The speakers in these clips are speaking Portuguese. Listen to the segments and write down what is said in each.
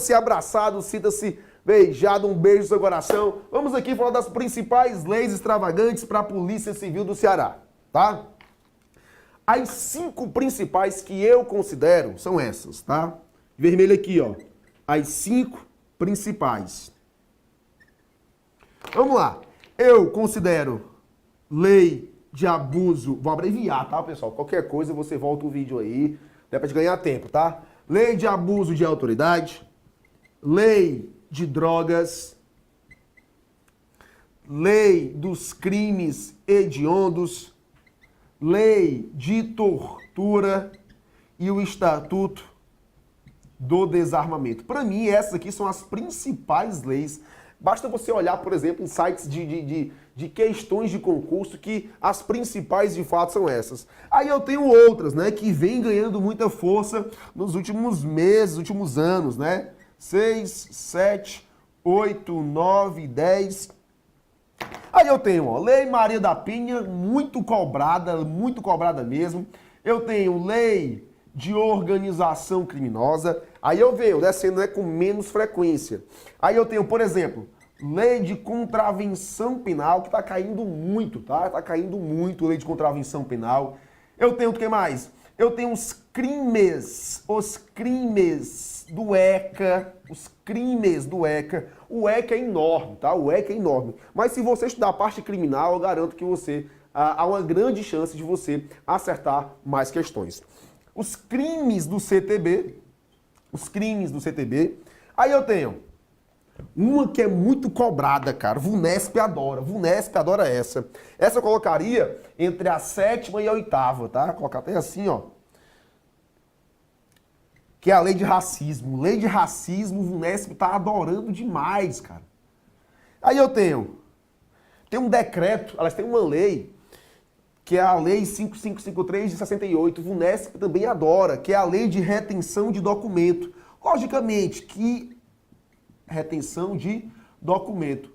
Sinta-se abraçado, sinta-se beijado, um beijo no seu coração. Vamos aqui falar das principais leis extravagantes para a Polícia Civil do Ceará, tá? As 5 principais que eu considero são essas, tá? Vermelho aqui, ó. As 5 principais. Vamos lá. Eu considero lei de abuso... Vou abreviar, tá, pessoal? Qualquer coisa você volta o vídeo aí. Dá pra te ganhar tempo, tá? Lei de abuso de autoridade. Lei de drogas. Lei dos crimes hediondos. Lei de tortura e o Estatuto do Desarmamento. Para mim, essas aqui são as principais leis. Basta você olhar, por exemplo, em sites de questões de concurso que as principais, de fato, são essas. Aí eu tenho outras, né, que vêm ganhando muita força nos últimos meses, últimos anos, né? 6, 7, 8, 9, 10... Aí eu tenho, ó, Lei Maria da Penha, muito cobrada mesmo. Eu tenho Lei de Organização Criminosa. Aí eu venho descendo, né, com menos frequência. Aí eu tenho, por exemplo, Lei de Contravenção Penal, que tá caindo muito, tá? Tá caindo muito, Lei de Contravenção Penal. Eu tenho o que mais? Eu tenho os crimes do ECA, O ECA é enorme, tá? O ECA é enorme. Mas se você estudar a parte criminal, eu garanto que há uma grande chance de você acertar mais questões. Os crimes do CTB. Aí eu tenho uma que é muito cobrada, cara. VUNESP adora essa. Essa eu colocaria entre a 7ª e a 8ª, tá? Vou colocar até assim, ó. Que é a lei de racismo. Lei de racismo, o VUNESP tá adorando demais, cara. Aí eu tenho um decreto, elas têm uma lei, que é a lei 5553 de 68, o VUNESP também adora, que é a lei de retenção de documento. Logicamente que retenção de documento.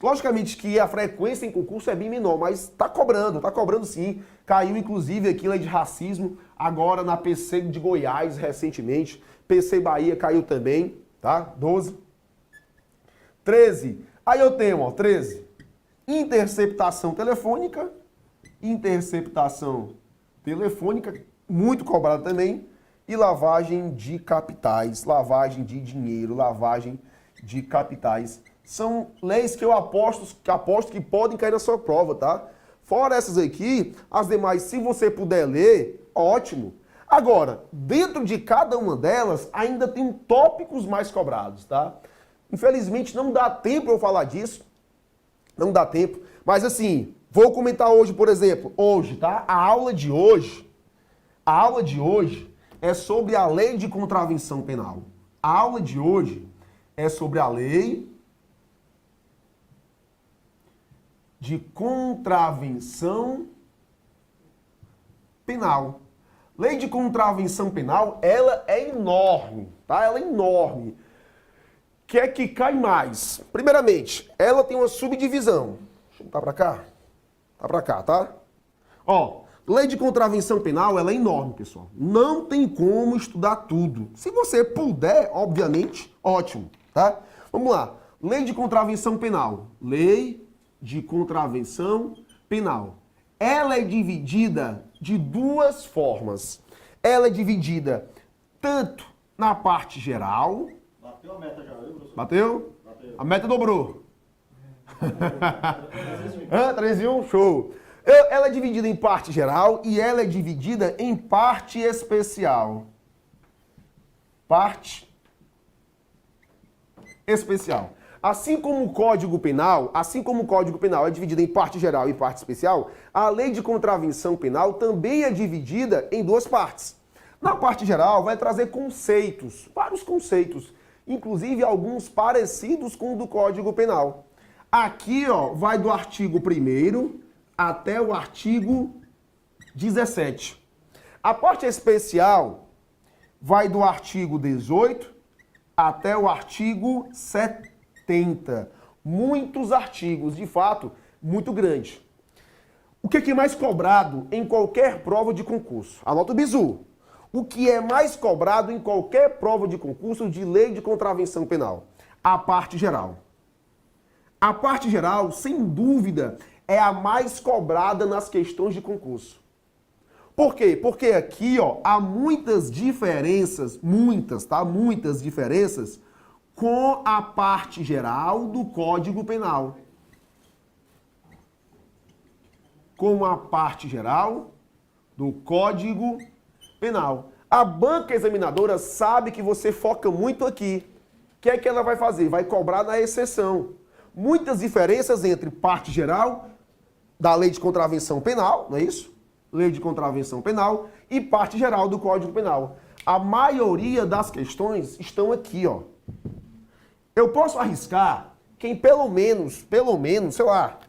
Logicamente que a frequência em concurso é bem menor, mas tá cobrando sim. Caiu inclusive aqui lei de racismo, agora na PC de Goiás recentemente. PC Bahia caiu também, tá? 12. 13. Aí eu tenho, ó, 13. Interceptação telefônica, muito cobrada também. E lavagem de capitais, lavagem de dinheiro, lavagem de capitais. São leis que eu aposto que podem cair na sua prova, tá? Fora essas aqui, as demais, se você puder ler, ótimo. Agora, dentro de cada uma delas, ainda tem tópicos mais cobrados, tá? Infelizmente, não dá tempo eu falar disso. Não dá tempo. Mas assim, vou comentar hoje, por exemplo, tá? A aula de hoje é sobre a lei de contravenção penal. A aula de hoje é sobre a lei de contravenção penal. Lei de contravenção penal, ela é enorme, tá? Ela é enorme. O que é que cai mais? Primeiramente, ela tem uma subdivisão. Deixa eu botar pra cá. Tá pra cá, tá? Ó, lei de contravenção penal, ela é enorme, pessoal. Não tem como estudar tudo. Se você puder, obviamente, ótimo, tá? Vamos lá. Lei de contravenção penal. Lei de contravenção penal. Ela é dividida de 2 formas. Ela é dividida tanto na parte geral... Bateu a meta já, viu, professor? Bateu? Bateu. A meta dobrou. 3 em 1, show. Ela é dividida em parte geral e ela é dividida em parte especial. Parte especial. Assim como o Código Penal é dividido em parte geral e parte especial, a Lei de Contravenção Penal também é dividida em 2 partes. Na parte geral vai trazer conceitos, vários conceitos, inclusive alguns parecidos com o do Código Penal. Aqui, ó, vai do artigo 1º até o artigo 17. A parte especial vai do artigo 18 até o artigo 70. Muitos artigos, de fato, muito grande. O que é mais cobrado em qualquer prova de concurso? Anota o bizu. O que é mais cobrado em qualquer prova de concurso de lei de contravenção penal? A parte geral. A parte geral, sem dúvida, é a mais cobrada nas questões de concurso. Por quê? Porque aqui, ó, há muitas diferenças, muitas diferenças com a parte geral do Código Penal. Com a parte geral do Código Penal. A banca examinadora sabe que você foca muito aqui. O que é que ela vai fazer? Vai cobrar na exceção. Muitas diferenças entre parte geral da Lei de Contravenção Penal, não é isso? Lei de Contravenção Penal e parte geral do Código Penal. A maioria das questões estão aqui, ó. Eu posso arriscar que em pelo menos, sei lá,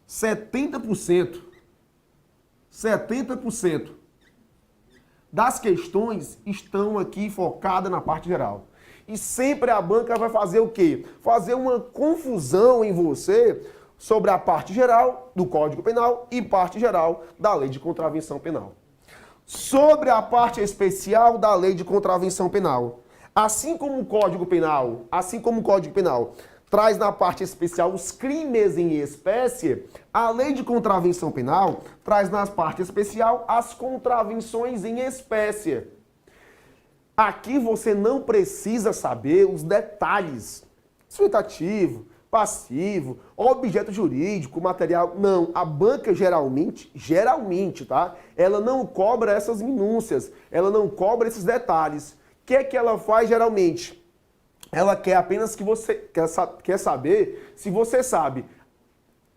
70% das questões estão aqui focadas na parte geral. E sempre a banca vai fazer o quê? Fazer uma confusão em você sobre a parte geral do Código Penal e parte geral da Lei de Contravenção Penal. Sobre a parte especial da Lei de Contravenção Penal, assim como o Código Penal traz na parte especial os crimes em espécie, a Lei de Contravenção Penal traz na parte especial as contravenções em espécie. Aqui você não precisa saber os detalhes. Suscitativo, passivo, objeto jurídico, material. Não, a banca geralmente, tá? Ela não cobra essas minúcias, ela não cobra esses detalhes. O que é que ela faz geralmente? Ela quer apenas que você quer saber se você sabe.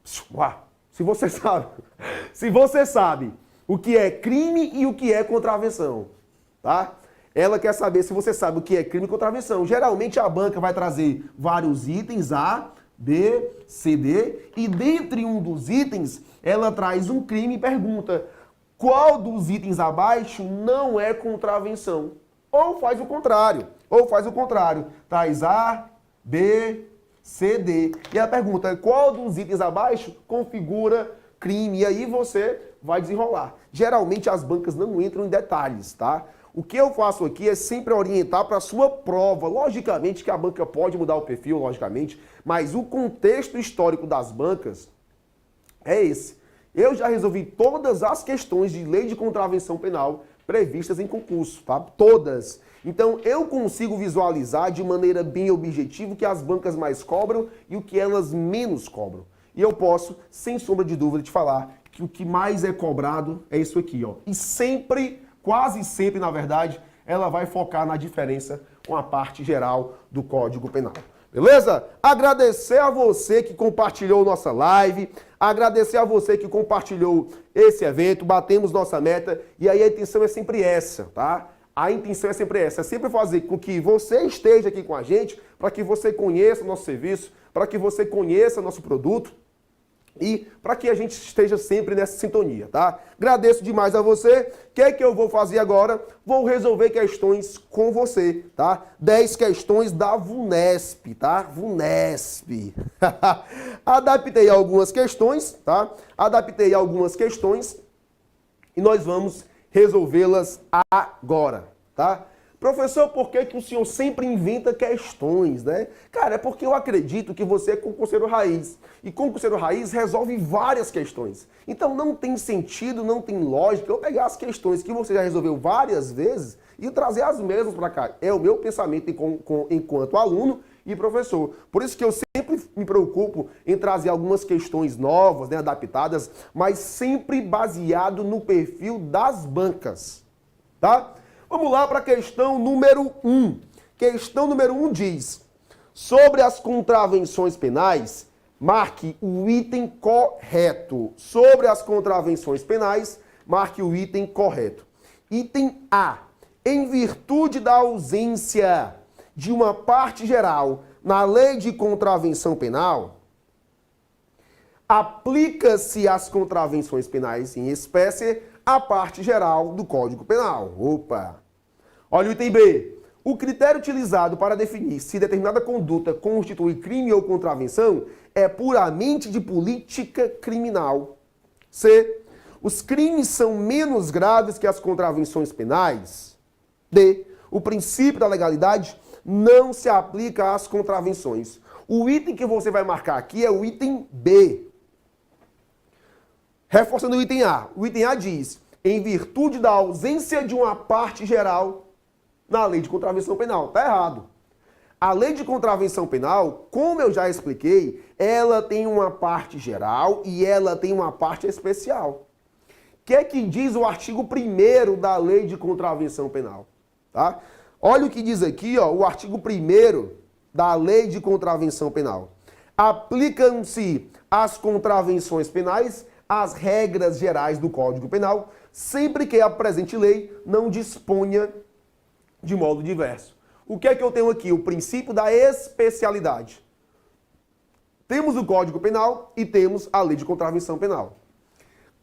Se você sabe o que é crime e o que é contravenção, tá? Ela quer saber se você sabe o que é crime e contravenção. Geralmente a banca vai trazer vários itens, A, B, C, D, e dentre um dos itens, ela traz um crime e pergunta qual dos itens abaixo não é contravenção. Ou faz o contrário. Traz A, B, C, D. E ela pergunta qual dos itens abaixo configura crime. E aí você vai desenrolar. Geralmente as bancas não entram em detalhes, tá? O que eu faço aqui é sempre orientar para a sua prova. Logicamente que a banca pode mudar o perfil, logicamente, mas o contexto histórico das bancas é esse. Eu já resolvi todas as questões de lei de contravenção penal previstas em concurso, tá? Todas. Então eu consigo visualizar de maneira bem objetiva o que as bancas mais cobram e o que elas menos cobram. E eu posso, sem sombra de dúvida, te falar que o que mais é cobrado é isso aqui, ó. E sempre, quase sempre, na verdade, ela vai focar na diferença com a parte geral do Código Penal. Beleza? Agradecer a você que compartilhou nossa live, agradecer a você que compartilhou esse evento, batemos nossa meta e aí a intenção é sempre essa, tá? A intenção é sempre essa, é sempre fazer com que você esteja aqui com a gente, para que você conheça o nosso serviço, para que você conheça nosso produto e para que a gente esteja sempre nessa sintonia, tá? Agradeço demais a você. O que é que eu vou fazer agora? Vou resolver questões com você, tá? 10 questões da VUNESP, tá? VUNESP. Adaptei algumas questões, tá? Adaptei algumas questões e nós vamos resolvê-las agora, tá? Professor, por que o senhor sempre inventa questões, né? Cara, é porque eu acredito que você é concurseiro raiz. E concurseiro raiz resolve várias questões. Então não tem sentido, não tem lógica eu pegar as questões que você já resolveu várias vezes e trazer as mesmas para cá. É o meu pensamento enquanto aluno e professor. Por isso que eu sempre me preocupo em trazer algumas questões novas, né, adaptadas, mas sempre baseado no perfil das bancas, tá? Vamos lá para a questão número 1. Questão número 1 diz: sobre as contravenções penais, marque o item correto. Sobre as contravenções penais, marque o item correto. Item A. Em virtude da ausência de uma parte geral na lei de contravenção penal, aplica-se às contravenções penais em espécie a parte geral do Código Penal. Opa! Olha o item B. O critério utilizado para definir se determinada conduta constitui crime ou contravenção é puramente de política criminal. C. Os crimes são menos graves que as contravenções penais. D. O princípio da legalidade não se aplica às contravenções. O item que você vai marcar aqui é o item B. Reforçando o item A. O item A diz, em virtude da ausência de uma parte geral na lei de contravenção penal. Está errado. A lei de contravenção penal, como eu já expliquei, ela tem uma parte geral e ela tem uma parte especial. O que é que diz o artigo 1º da lei de contravenção penal? Tá? Olha o que diz aqui, ó, o artigo 1º da lei de contravenção penal. Aplicam-se às contravenções penais as regras gerais do Código Penal, sempre que a presente lei não disponha de modo diverso. O que é que eu tenho aqui? O princípio da especialidade. Temos o Código Penal e temos a lei de contravenção penal.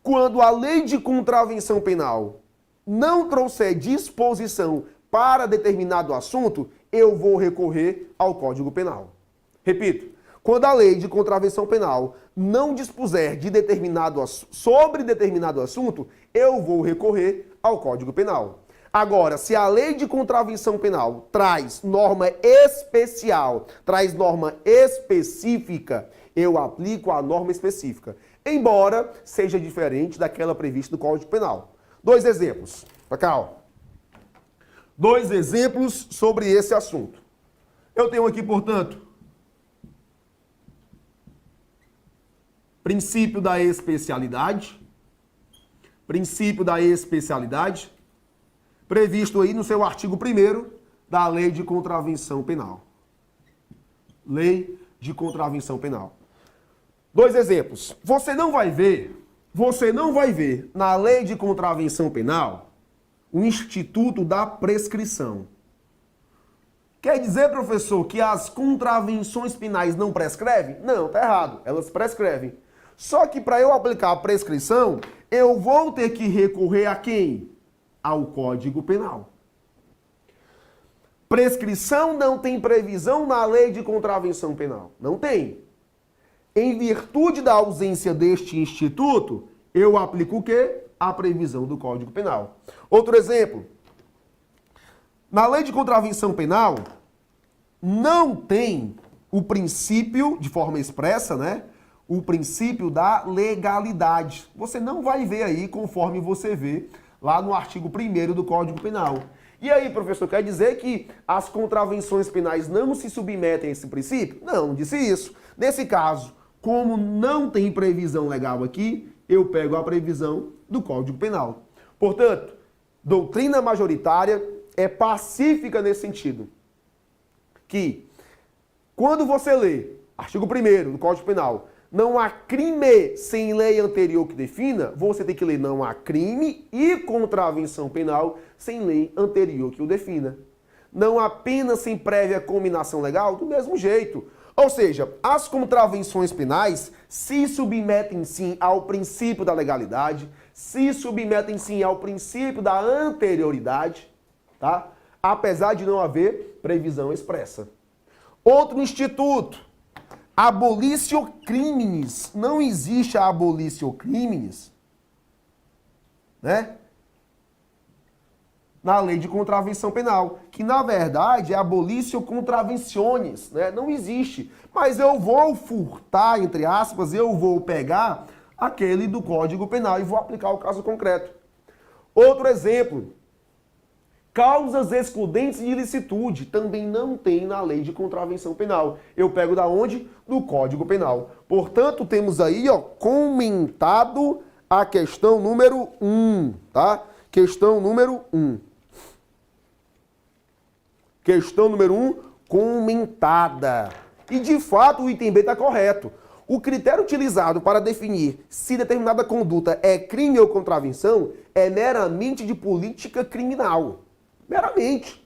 Quando a lei de contravenção penal não trouxer disposição para determinado assunto, eu vou recorrer ao Código Penal. Repito, quando a lei de contravenção penal não dispuser de sobre determinado assunto, eu vou recorrer ao Código Penal. Agora, se a lei de contravenção penal traz norma especial, traz norma específica, eu aplico a norma específica, embora seja diferente daquela prevista no Código Penal. 2 exemplos. Pra cá, ó. 2 exemplos sobre esse assunto. Eu tenho aqui, portanto, princípio da especialidade. Princípio da especialidade, previsto aí no seu artigo 1º da Lei de Contravenção Penal. Lei de Contravenção Penal. 2 exemplos. Você não vai ver na Lei de Contravenção Penal o Instituto da Prescrição. Quer dizer, professor, que as contravenções penais não prescrevem? Não, tá errado. Elas prescrevem. Só que para eu aplicar a prescrição, eu vou ter que recorrer a quem? Ao Código Penal. Prescrição não tem previsão na Lei de Contravenção Penal. Não tem. Em virtude da ausência deste instituto, eu aplico o quê? A previsão do Código Penal. Outro exemplo. Na Lei de Contravenção Penal, não tem o princípio, de forma expressa, né? O princípio da legalidade. Você não vai ver aí conforme você vê lá no artigo 1º do Código Penal. E aí, professor, quer dizer que as contravenções penais não se submetem a esse princípio? Não, não disse isso. Nesse caso, como não tem previsão legal aqui, eu pego a previsão do Código Penal. Portanto, doutrina majoritária é pacífica nesse sentido. Que, quando você lê artigo 1º do Código Penal, não há crime sem lei anterior que defina, você tem que ler não há crime e contravenção penal sem lei anterior que o defina. Não há pena sem prévia cominação legal, do mesmo jeito. Ou seja, as contravenções penais se submetem sim ao princípio da legalidade, se submetem sim ao princípio da anterioridade, tá? Apesar de não haver previsão expressa. Outro instituto. Abolitio criminis. Não existe a abolitio criminis, né? Na lei de contravenção penal, que na verdade é abolitio contraventiones, né? Não existe. Mas eu vou furtar, entre aspas, eu vou pegar aquele do Código Penal e vou aplicar o caso concreto. Outro exemplo. Causas excludentes de ilicitude também não tem na lei de contravenção penal. Eu pego da onde? Do Código Penal. Portanto, temos aí, ó, comentado a questão número 1, tá? Questão número 1. Questão número 1, comentada. E, de fato, o item B está correto. O critério utilizado para definir se determinada conduta é crime ou contravenção é meramente de política criminal. Meramente.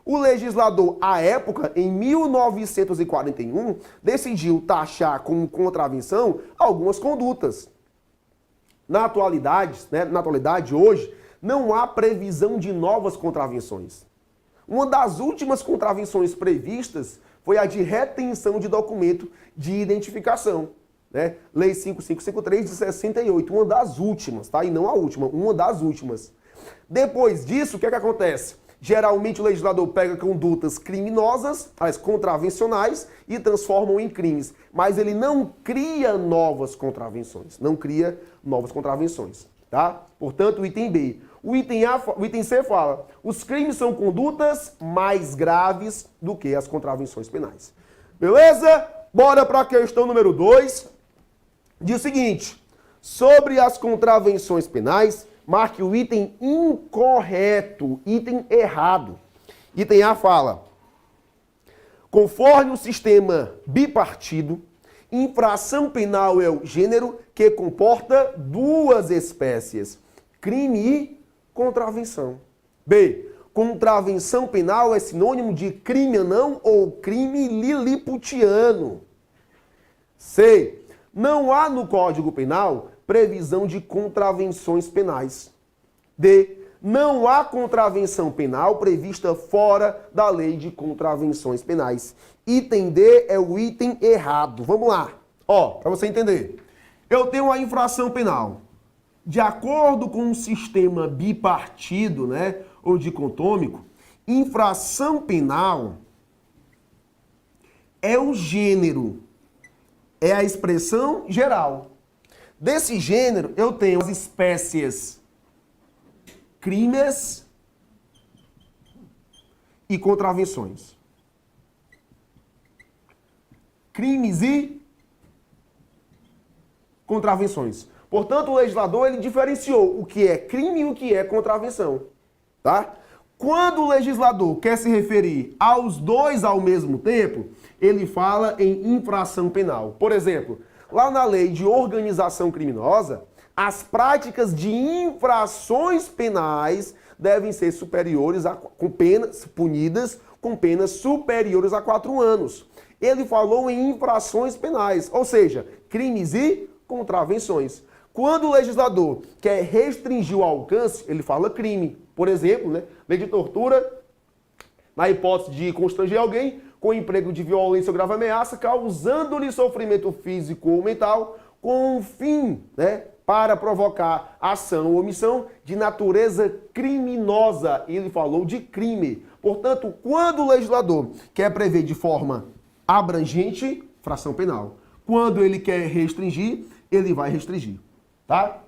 O legislador, à época, em 1941, decidiu taxar como contravenção algumas condutas. Na atualidade, hoje, não há previsão de novas contravenções. Uma das últimas contravenções previstas foi a de retenção de documento de identificação, né? Lei 5553 de 68, uma das últimas, tá? E não a última, uma das últimas. Depois disso, o que é que acontece? Geralmente o legislador pega condutas criminosas, as contravencionais, e transformam em crimes. Mas ele não cria novas contravenções. Não cria novas contravenções. Tá? Portanto, o item B. O item C fala, os crimes são condutas mais graves do que as contravenções penais. Beleza? Bora para a questão número 2. Diz o seguinte, sobre as contravenções penais, marque o item incorreto, item errado. Item A fala, conforme o sistema bipartido, infração penal é o gênero que comporta duas espécies, crime e contravenção. B, contravenção penal é sinônimo de crime anão ou crime liliputiano. C, não há no Código Penal previsão de contravenções penais. D, não há contravenção penal prevista fora da lei de contravenções penais. Item D é o item errado. Vamos lá. Ó, para você entender. Eu tenho a infração penal. De acordo com o sistema bipartido, né, ou dicotômico, infração penal é o gênero, é a expressão geral. Desse gênero, eu tenho as espécies crimes e contravenções. Crimes e contravenções. Portanto, o legislador ele diferenciou o que é crime e o que é contravenção. Tá? Quando o legislador quer se referir aos dois ao mesmo tempo, ele fala em infração penal. Por exemplo, lá na lei de organização criminosa, as práticas de infrações penais devem ser superiores com penas punidas com penas superiores a 4 anos. Ele falou em infrações penais, ou seja, crimes e contravenções. Quando o legislador quer restringir o alcance, ele fala crime. Por exemplo, né, lei de tortura, na hipótese de constranger alguém com emprego de violência ou grave ameaça, causando-lhe sofrimento físico ou mental, com um fim, né, para provocar ação ou omissão de natureza criminosa. Ele falou de crime. Portanto, quando o legislador quer prever de forma abrangente, infração penal. Quando ele quer restringir, ele vai restringir. Tá?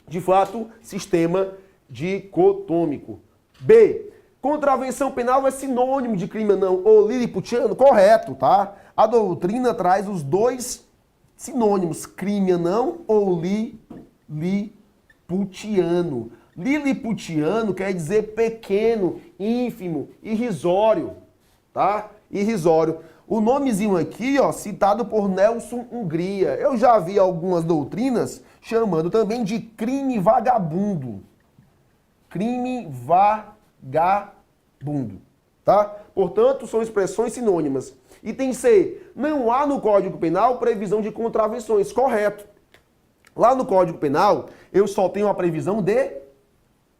De fato, sistema dicotômico. B. Contravenção penal é sinônimo de crime anão ou liliputiano? Correto, tá? A doutrina traz os dois sinônimos, crime anão ou liliputiano. Liliputiano quer dizer pequeno, ínfimo, irrisório, tá? Irrisório. O nomezinho aqui, ó, citado por Nelson Hungria. Eu já vi algumas doutrinas chamando também de crime vagabundo. Crime vagabundo, tá? Portanto, são expressões sinônimas. Item C. Não há no Código Penal previsão de contravenções. Correto. Lá no Código Penal, eu só tenho a previsão de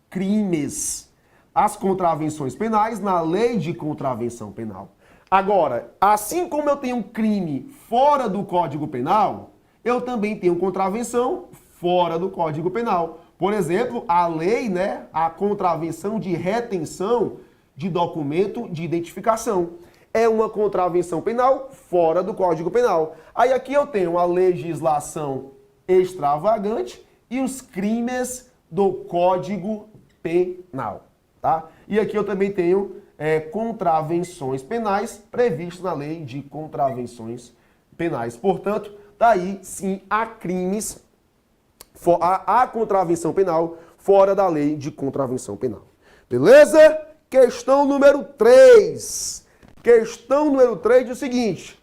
crimes. As contravenções penais na lei de contravenção penal. Agora, assim como eu tenho crime fora do Código Penal, eu também tenho contravenção fora do Código Penal. Por exemplo, a lei, né, a contravenção de retenção de documento de identificação. É uma contravenção penal fora do Código Penal. Aí aqui eu tenho a legislação extravagante e os crimes do Código Penal, tá? E aqui eu também tenho contravenções penais previstas na lei de contravenções penais. Portanto, daí sim há crimes, há contravenção penal fora da lei de contravenção penal. Beleza? Questão número 3. Questão número 3 diz o seguinte.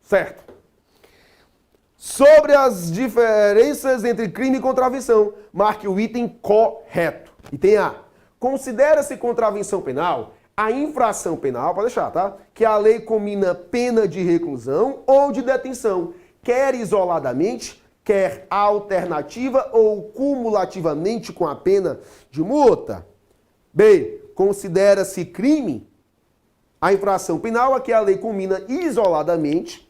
Certo. Sobre as diferenças entre crime e contravenção, marque o item correto. Item A. Considera-se contravenção penal a infração penal, pode deixar, tá? Que a lei combina pena de reclusão ou de detenção, quer isoladamente, quer alternativa ou cumulativamente com a pena de multa. B. Considera-se crime a infração penal a que a lei combina isoladamente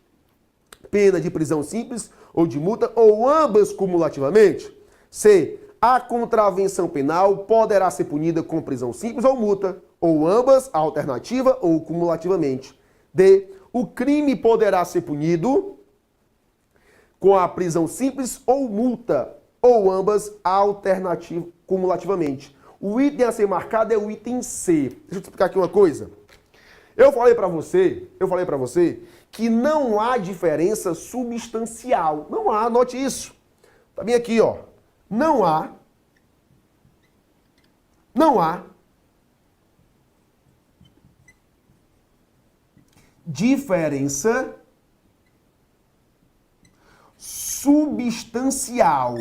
pena de prisão simples ou de multa, ou ambas cumulativamente. C. A contravenção penal poderá ser punida com prisão simples ou multa, ou ambas, alternativa ou cumulativamente. D. O crime poderá ser punido com a prisão simples ou multa, ou ambas, cumulativamente. O item a ser marcado é o item C. Deixa eu te explicar aqui uma coisa. Eu falei para você que não há diferença substancial. Não há, anote isso. Tá bem aqui, ó. Não há diferença substancial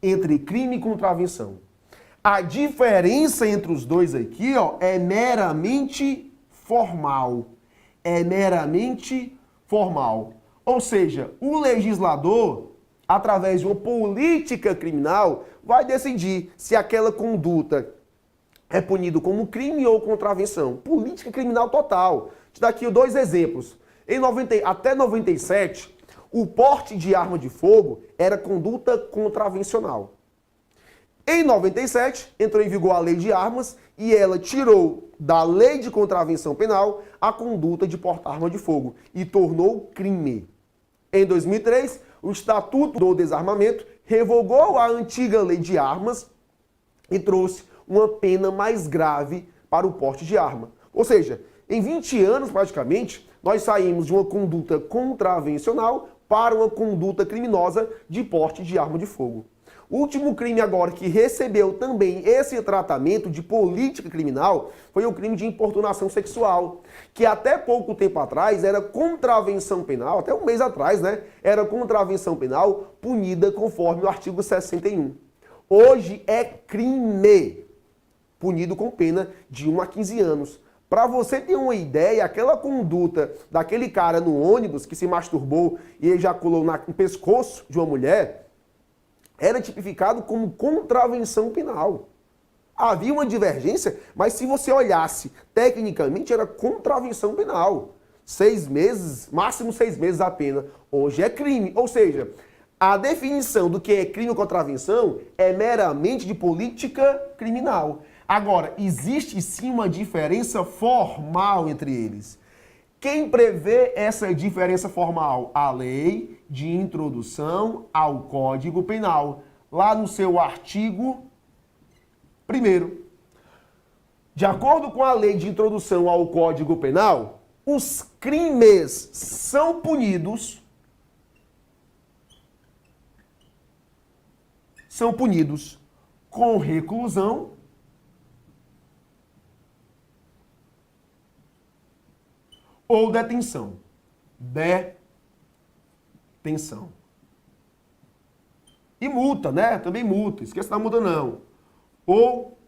entre crime e contravenção. A diferença entre os dois aqui, ó, é meramente formal. É meramente formal. Ou seja, o legislador, através de uma política criminal, vai decidir se aquela conduta é punido como crime ou contravenção. Política criminal total. Vou te dar aqui 2 exemplos. Até 97, o porte de arma de fogo era conduta contravencional. Em 97, entrou em vigor a lei de armas e ela tirou da lei de contravenção penal a conduta de portar arma de fogo e tornou crime. Em 2003, o Estatuto do Desarmamento revogou a antiga lei de armas e trouxe uma pena mais grave para o porte de arma. Ou seja, em 20 anos praticamente, nós saímos de uma conduta contravencional para uma conduta criminosa de porte de arma de fogo. O último crime agora que recebeu também esse tratamento de política criminal foi o crime de importunação sexual, que até pouco tempo atrás era contravenção penal, até um mês atrás, né? Era contravenção penal punida conforme o artigo 61. Hoje é crime, punido com pena de 1 a 15 anos. Para você ter uma ideia, aquela conduta daquele cara no ônibus que se masturbou e ejaculou no pescoço de uma mulher era tipificado como contravenção penal. Havia uma divergência, mas se você olhasse tecnicamente, era contravenção penal. 6 meses, máximo 6 meses a pena. Hoje é crime. Ou seja, a definição do que é crime ou contravenção é meramente de política criminal. Agora, existe sim uma diferença formal entre eles. Quem prevê essa diferença formal? A Lei de Introdução ao Código Penal, lá no seu artigo 1º. De acordo com a Lei de Introdução ao Código Penal, os crimes são punidos com reclusão ou detenção. Detenção. E multa, né? Também multa. Esqueça da multa não. Ou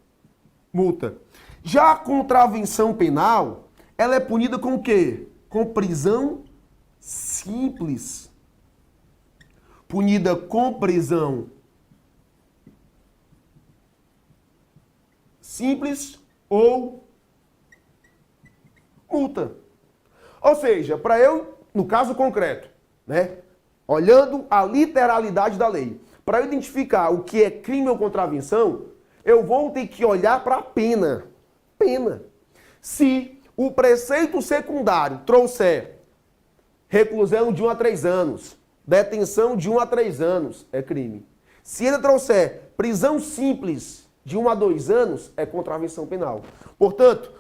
multa. Já a contravenção penal, ela é punida com o quê? Com prisão simples. Punida com prisão simples ou multa. Ou seja, para eu, no caso concreto, né, olhando a literalidade da lei, para eu identificar o que é crime ou contravenção, eu vou ter que olhar para a pena. Pena. Se o preceito secundário trouxer reclusão de 1 a 3 anos, detenção de 1 a 3 anos, é crime. Se ele trouxer prisão simples de 1 a 2 anos, é contravenção penal. Portanto,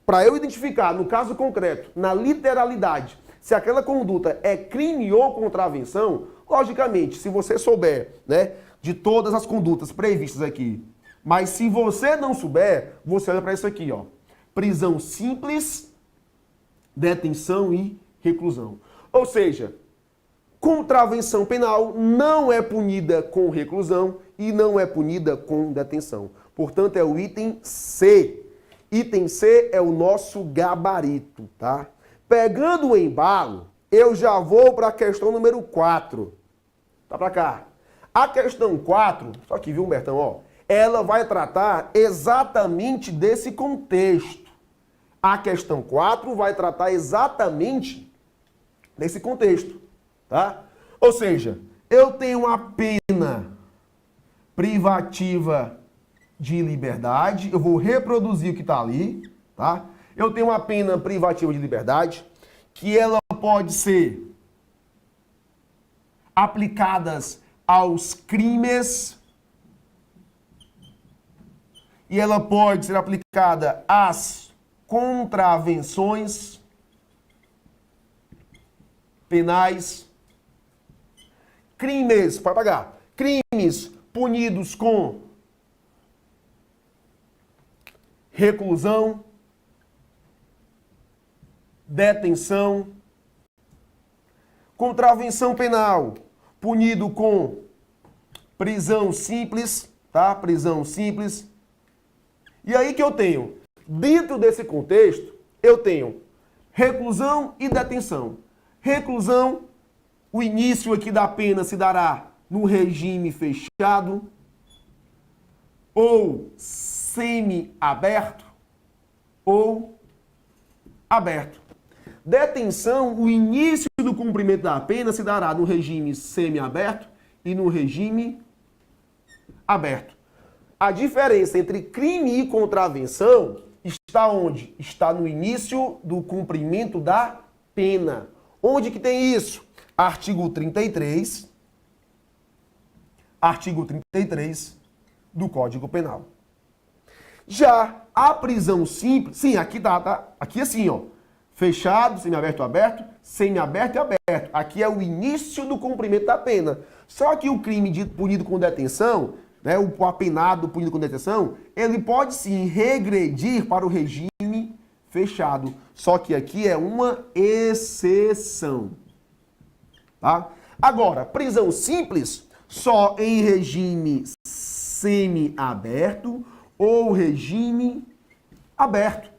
para eu identificar, no caso concreto, na literalidade, se aquela conduta é crime ou contravenção, logicamente, se você souber, né, de todas as condutas previstas aqui, mas se você não souber, você olha para isso aqui, ó. Prisão simples, detenção e reclusão. Ou seja, contravenção penal não é punida com reclusão e não é punida com detenção. Portanto, é o item C. Item C é o nosso gabarito, tá? Pegando o embalo, eu já vou para a questão número 4. Tá para cá. A questão 4, só aqui, viu, Humbertão, ó? Ela vai tratar exatamente desse contexto. A questão 4 vai tratar exatamente desse contexto, tá? Ou seja, Eu tenho a pena privativa de liberdade. Eu vou reproduzir o que está ali, tá? Eu tenho uma pena privativa de liberdade, que ela pode ser aplicadas aos crimes e ela pode ser aplicada às contravenções penais. Crimes, para pagar. Crimes punidos com reclusão, detenção. Contravenção penal, punido com prisão simples, tá? Prisão simples. E aí que eu tenho, dentro desse contexto, eu tenho reclusão e detenção. Reclusão, o início aqui da pena se dará no regime fechado ou semi-aberto ou aberto. Detenção, o início do cumprimento da pena se dará no regime semi-aberto e no regime aberto. A diferença entre crime e contravenção está onde? Está no início do cumprimento da pena. Onde que tem isso? Artigo 33 do Código Penal. Já a prisão simples, sim, aqui tá? Aqui assim, ó. Fechado, semiaberto, aberto, semiaberto e aberto. Aqui é o início do cumprimento da pena. Só que o crime punido com detenção, né, o apenado punido com detenção, ele pode sim regredir para o regime fechado. Só que aqui é uma exceção. Tá? Agora, prisão simples, só em regime semiaberto ou regime aberto.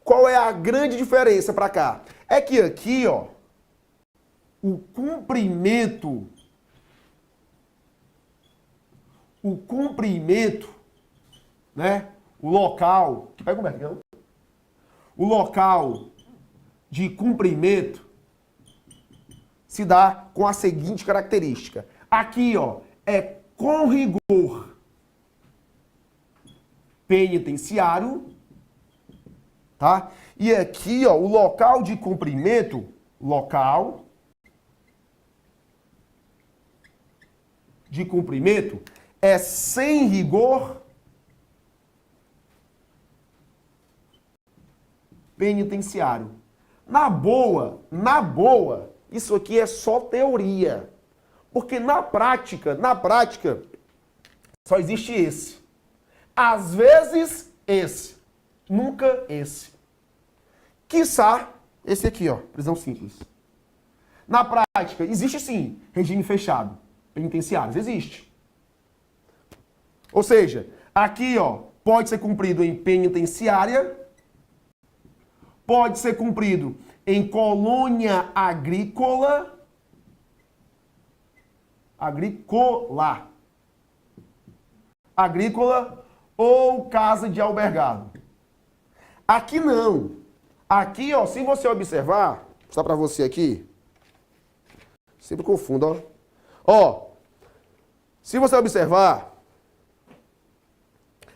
Qual é a grande diferença para cá? É que aqui, ó, o cumprimento, né? O local, pega o mercado. O local de cumprimento se dá com a seguinte característica. Aqui, ó, é com rigor penitenciário, tá? E aqui, ó, o local de cumprimento, é sem rigor penitenciário. Na boa, isso aqui é só teoria. Porque na prática, só existe esse. Às vezes, esse. Nunca esse. Quiçá, esse aqui, ó, prisão simples. Na prática, existe sim regime fechado, penitenciários, existe. Ou seja, aqui, ó, pode ser cumprido em penitenciária, pode ser cumprido em colônia agrícola, ou casa de albergado. Aqui não. Aqui, ó, se você observar, vou mostrar pra você aqui. Sempre confundo, ó. Ó, se você observar,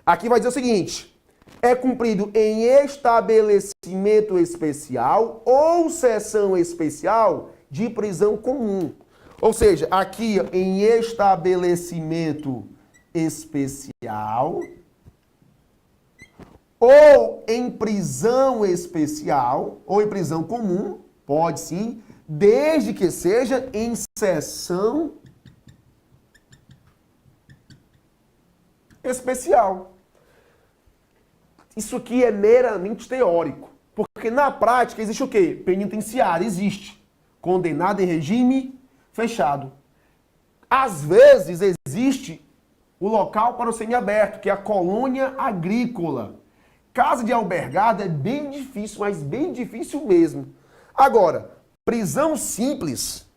aqui vai dizer o seguinte: é cumprido em estabelecimento especial ou seção especial de prisão comum. Ou seja, aqui em estabelecimento especial ou em prisão especial ou em prisão comum, pode sim, desde que seja em seção especial. Isso aqui é meramente teórico, porque na prática existe o quê? Penitenciário, existe. Condenado em regime fechado. Às vezes existe o local para o semiaberto, que é a colônia agrícola. Casa de albergado é bem difícil, mas bem difícil mesmo. Agora, prisão simples,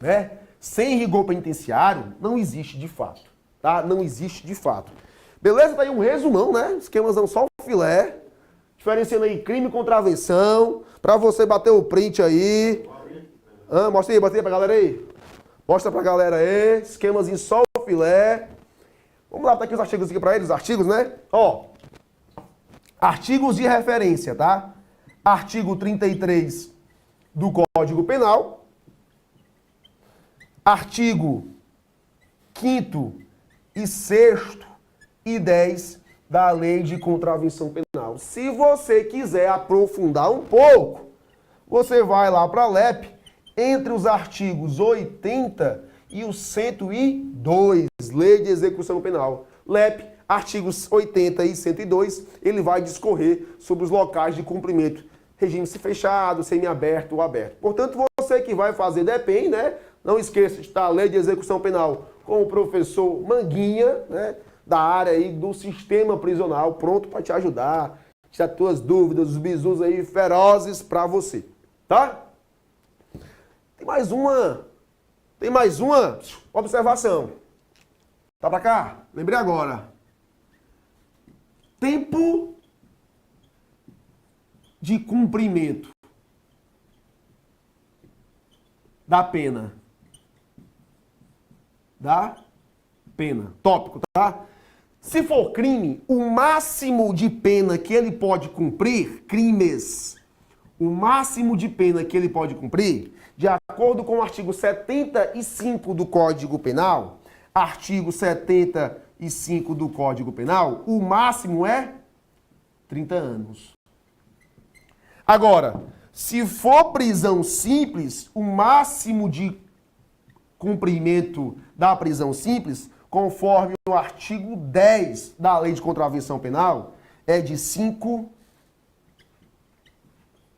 né, sem rigor penitenciário, não existe de fato, tá? Não existe de fato. Beleza? Tá aí um resumão, né? Esquemazão só o filé, diferenciando aí crime e contravenção, pra você bater o print aí. Mostra aí, bota aí pra galera aí. Mostra pra galera aí, esquemazinho só o filé. Vamos lá, tá aqui os artigos aqui pra eles, os artigos, né? Ó, artigos de referência, tá? Artigo 33 do Código Penal. Artigo 5º e 6º e 10 da Lei de Contravenção Penal. Se você quiser aprofundar um pouco, você vai lá para a LEP, entre os artigos 80 e o 102, Lei de Execução Penal. LEP, artigos 80 e 102, ele vai discorrer sobre os locais de cumprimento, regime fechado, semiaberto ou aberto. Portanto, você que vai fazer DEPEN, né? Não esqueça de estar a Lei de Execução Penal com o professor Manguinha, né? Da área aí do sistema prisional, pronto para te ajudar, tirar tuas dúvidas, os bizus aí ferozes para você, tá? Tem mais uma observação. Tá para cá? Lembrei agora. Tempo de cumprimento da pena. Da pena. Tópico, tá? Se for crime, o máximo de pena que ele pode cumprir, crimes, o máximo de pena que ele pode cumprir, de acordo com o artigo 75 do Código Penal, artigo 75 do Código Penal, o máximo é 30 anos. Agora, se for prisão simples, o máximo de cumprimento da prisão simples, conforme o artigo 10 da Lei de Contravenção Penal, é de 5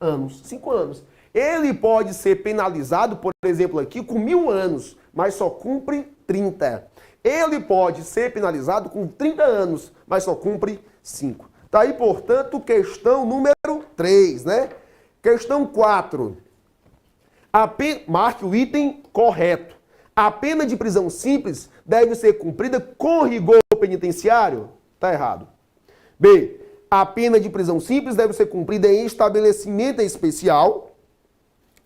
anos. 5 anos. Ele pode ser penalizado, por exemplo, aqui com 1000 anos, mas só cumpre 30. Ele pode ser penalizado com 30 anos, mas só cumpre 5. Tá aí, portanto, questão número 3, né? Questão 4. Marque o item correto. A pena de prisão simples deve ser cumprida com rigor penitenciário? Tá errado. B. A pena de prisão simples deve ser cumprida em estabelecimento especial,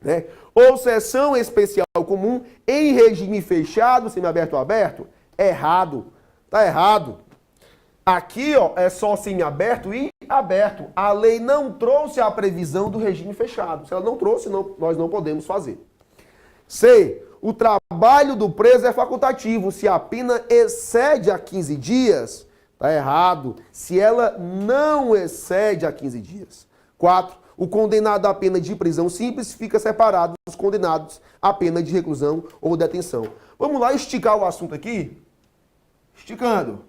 né? Ou seção especial comum em regime fechado, semiaberto ou aberto? Errado. Tá errado. Aqui, ó, é só semiaberto e aberto. A lei não trouxe a previsão do regime fechado. Se ela não trouxe, nós não podemos fazer. C. O trabalho do preso é facultativo. Se a pena excede a 15 dias, tá errado. Se ela não excede a 15 dias. 4. O condenado à pena de prisão simples fica separado dos condenados à pena de reclusão ou detenção. Vamos lá esticar o assunto aqui? Esticando.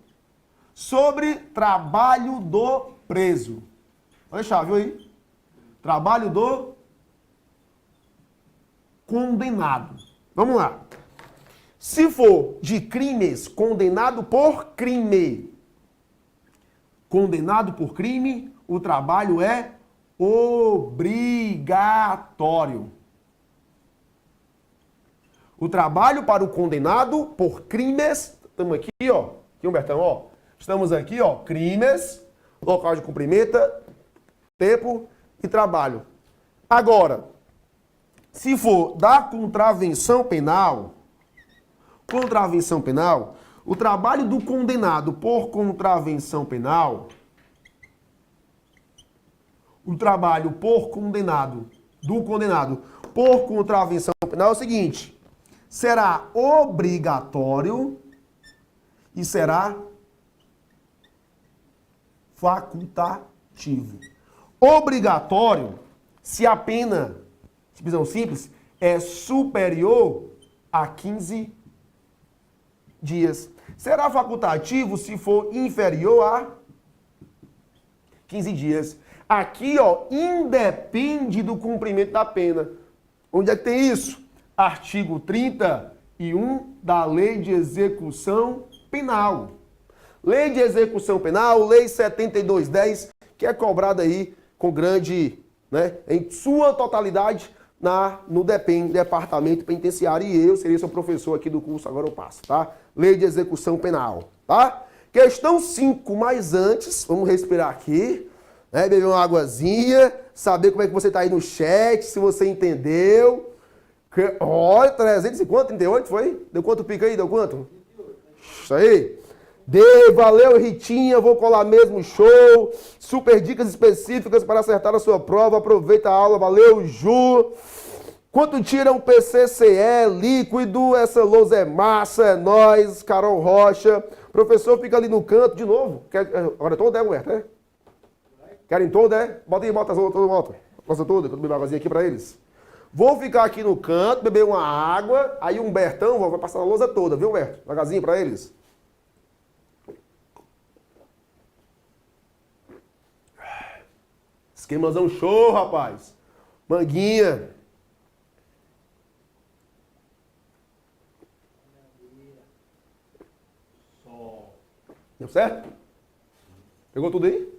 Sobre trabalho do preso. Olha a chave, viu aí? Trabalho do condenado. Vamos lá. Se for de crimes, condenado por crime. Condenado por crime, o trabalho é obrigatório. O trabalho para o condenado por crimes, estamos aqui, ó, aqui, Humbertão, ó, estamos aqui, ó, crimes, local de cumprimento, tempo e trabalho. Agora, se for da contravenção penal, o trabalho do condenado por contravenção penal, o trabalho por condenado, do condenado por contravenção penal é o seguinte, será obrigatório e será facultativo. Obrigatório se a pena de prisão simples é superior a 15 dias. Será facultativo se for inferior a 15 dias. Aqui, ó, independe do cumprimento da pena. Onde é que tem isso? Artigo 31 da Lei de Execução Penal. Lei de Execução Penal, Lei 7210, que é cobrada aí com grande, né, em sua totalidade, no DEPEN, Departamento Penitenciário, e eu seria seu professor aqui do curso, agora eu passo, tá? Lei de Execução Penal, tá? Questão 5, mas antes, vamos respirar aqui, né, beber uma águazinha, saber como é que você tá aí no chat, se você entendeu. Olha, 350, 38 foi? Deu quanto pica aí? Deu quanto? Isso aí. Valeu, Ritinha, vou colar mesmo, show. Super dicas específicas para acertar a sua prova. Aproveita a aula, valeu, Ju. Quanto tira um PCCE líquido? Essa lousa é massa, é nóis. Carol Rocha. Professor, fica ali no canto de novo. Agora toda é, Huerta, né? Querem toda, é? Bota aí, bota as outras, bota. Nossa toda, que eu tomei uma águazinha aqui para eles. Vou ficar aqui no canto, beber uma água. Aí o Humbertão vai passar a lousa toda, viu, Humberto? Devagarzinho para eles. Esquemazão show, rapaz. Manguinha. Deu certo? Pegou tudo aí?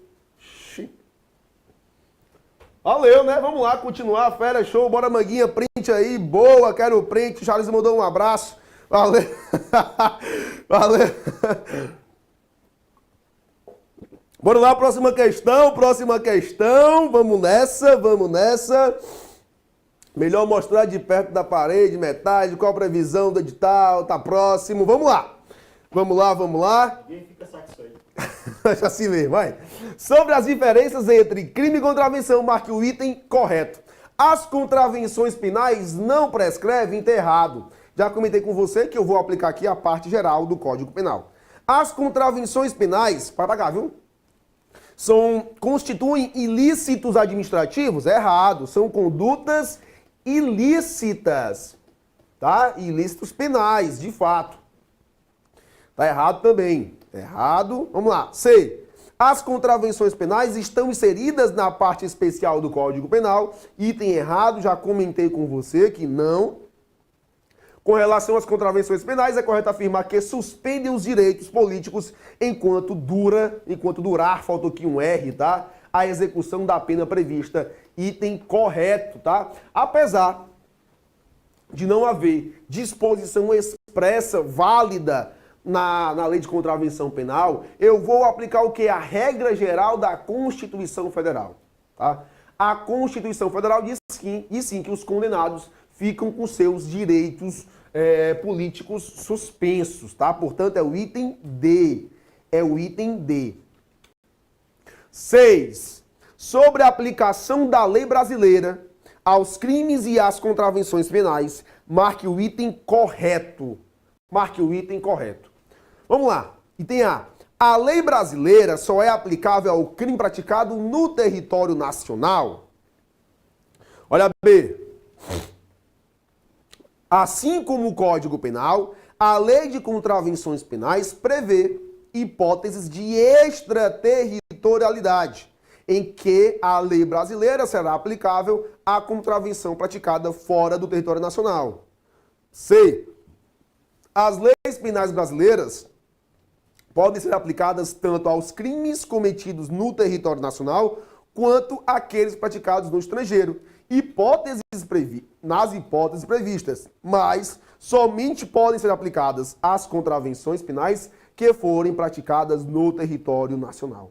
Valeu, né? Vamos lá, continuar. Fera, show. Bora, Manguinha. Print aí. Boa, quero print. Charles mandou um abraço. Valeu. Valeu. Bora lá, próxima questão. Próxima questão. Vamos nessa, vamos nessa. Melhor mostrar de perto da parede, metade. Qual a previsão do edital? Tá próximo. Vamos lá. Vamos lá, vamos lá. Ninguém fica satisfeito. Assim mesmo, vai. Sobre as diferenças entre crime e contravenção, marque o item correto. As contravenções penais não prescrevem, tá errado. Já comentei com você que eu vou aplicar aqui a parte geral do Código Penal. As contravenções penais, para pagar, viu? Constituem ilícitos administrativos? É errado. São condutas ilícitas, tá? Ilícitos penais, de fato. Tá errado também. Errado. Vamos lá. C. As contravenções penais estão inseridas na parte especial do Código Penal. Item errado, já comentei com você que não. Com relação às contravenções penais, é correto afirmar que suspendem os direitos políticos enquanto durar, faltou aqui um R, tá? A execução da pena prevista. Item correto, tá? Apesar de não haver disposição expressa, válida, na lei de contravenção penal, eu vou aplicar o que? A regra geral da Constituição Federal. Tá? A Constituição Federal diz sim que os condenados ficam com seus direitos políticos suspensos. Tá? Portanto, é o item D. É o item D. 6. Sobre a aplicação da lei brasileira aos crimes e às contravenções penais, marque o item correto. Marque o item correto. Vamos lá. Item A. A lei brasileira só é aplicável ao crime praticado no território nacional. Olha B. Assim como o Código Penal, a lei de contravenções penais prevê hipóteses de extraterritorialidade, em que a lei brasileira será aplicável à contravenção praticada fora do território nacional. C. As leis penais brasileiras podem ser aplicadas tanto aos crimes cometidos no território nacional quanto àqueles praticados no estrangeiro. Nas hipóteses previstas, mas somente podem ser aplicadas às contravenções penais que forem praticadas no território nacional.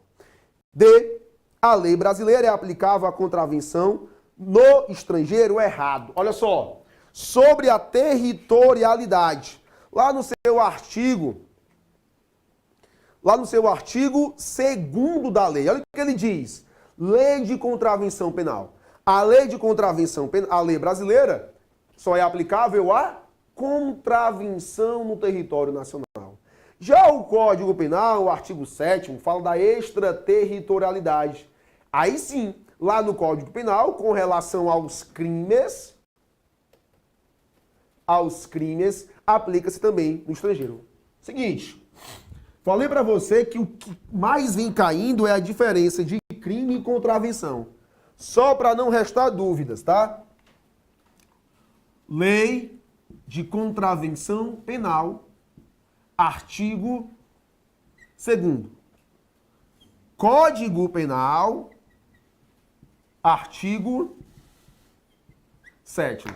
D. A lei brasileira é aplicável à contravenção no estrangeiro? Errado. Olha só, sobre a territorialidade, lá no seu artigo 2º da lei, olha o que ele diz. Lei de contravenção penal. A lei de contravenção penal, a lei brasileira, só é aplicável à contravenção no território nacional. Já o Código Penal, o artigo 7º, fala da extraterritorialidade. Aí sim, lá no Código Penal, com relação aos crimes, aplica-se também no estrangeiro. Seguinte, falei para você que o que mais vem caindo é a diferença de crime e contravenção. Só para não restar dúvidas, tá? Lei de contravenção penal, artigo 2º. Código Penal, artigo 7º.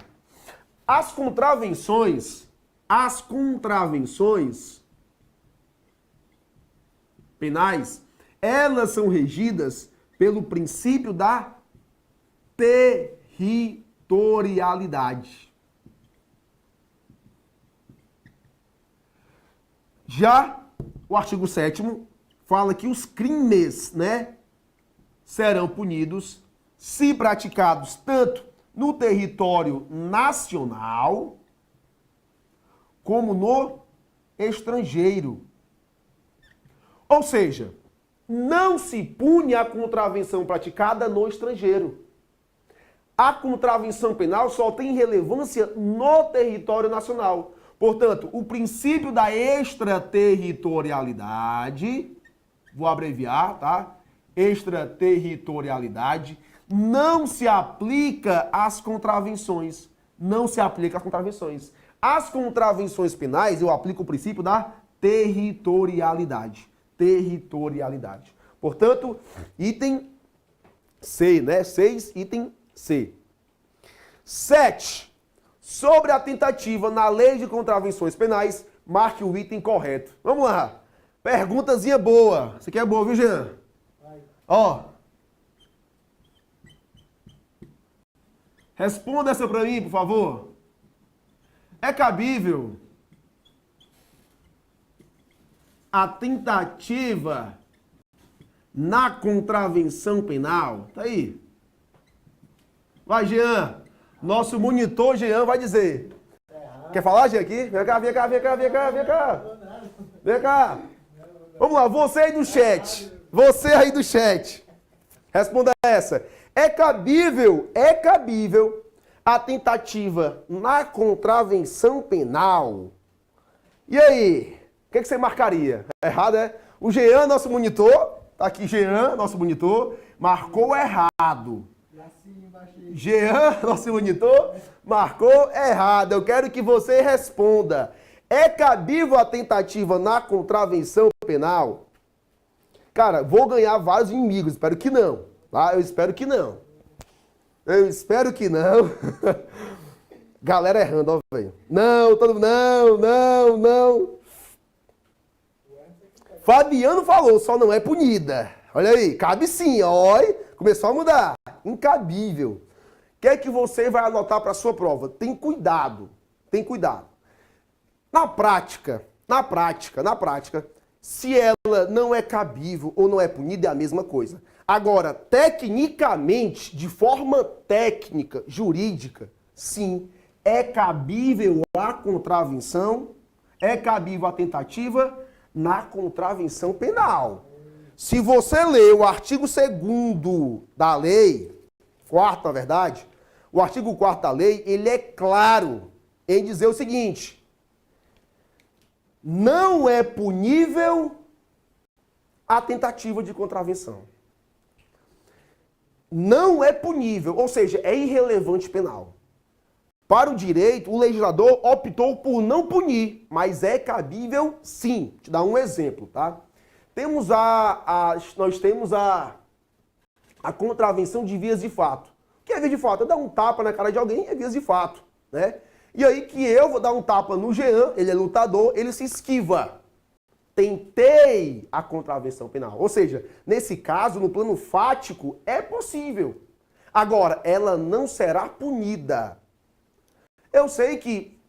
As contravenções penais, elas são regidas pelo princípio da territorialidade. Já o artigo 7º fala que os crimes, né, serão punidos se praticados tanto no território nacional como no estrangeiro. Ou seja, não se pune a contravenção praticada no estrangeiro. A contravenção penal só tem relevância no território nacional. Portanto, o princípio da extraterritorialidade, vou abreviar, tá? Extraterritorialidade não se aplica às contravenções. Não se aplica às contravenções. As contravenções penais, eu aplico o princípio da territorialidade. Territorialidade. Portanto, item C, né? 6, item C. 7. Sobre a tentativa na lei de contravenções penais, marque o item correto. Vamos lá. Perguntazinha boa. Isso aqui é boa, viu, Jean? Ó. Responda essa pra mim, por favor. É cabível a tentativa na contravenção penal? Tá aí. Vai, Jean. Nosso monitor, Jean, vai dizer. Quer falar, Jean, aqui? Vem cá, vem cá, vem cá, vem cá, vem cá. Vem cá. Vamos lá, você aí do chat. Você aí do chat. Responda essa. É cabível a tentativa na contravenção penal? E aí? O que você marcaria? Errado, é? O Jean, nosso monitor, tá aqui Jean, nosso monitor, marcou errado. Jean, nosso monitor, marcou errado. Eu quero que você responda. É cabível a tentativa na contravenção penal? Cara, vou ganhar vários inimigos. Espero que não. Tá? Eu espero que não. Eu espero que não. Galera errando, ó, velho. Não, todo mundo. Não. Fabiano falou, só não é punida. Olha aí, cabe sim, olha. Começou a mudar. Incabível. O que é que você vai anotar para a sua prova? Tem cuidado. Tem cuidado. Na prática, se ela não é cabível ou não é punida, é a mesma coisa. Agora, tecnicamente, de forma técnica, jurídica, sim, é cabível a contravenção, é cabível a tentativa na contravenção penal. Se você ler o artigo 2º da lei, 4º, na verdade, o artigo 4º da lei, ele é claro em dizer o seguinte: não é punível a tentativa de contravenção. Não é punível, ou seja, é irrelevante penal. Para o direito, o legislador optou por não punir, mas é cabível sim. Vou te dar um exemplo, tá? Nós temos a contravenção de vias de fato. O que é via de fato? É dar um tapa na cara de alguém, é vias de fato, né? E aí que eu vou dar um tapa no Jean, ele é lutador, ele se esquiva. Tentei a contravenção penal. Ou seja, nesse caso, no plano fático, é possível. Agora, ela não será punida. Eu sei que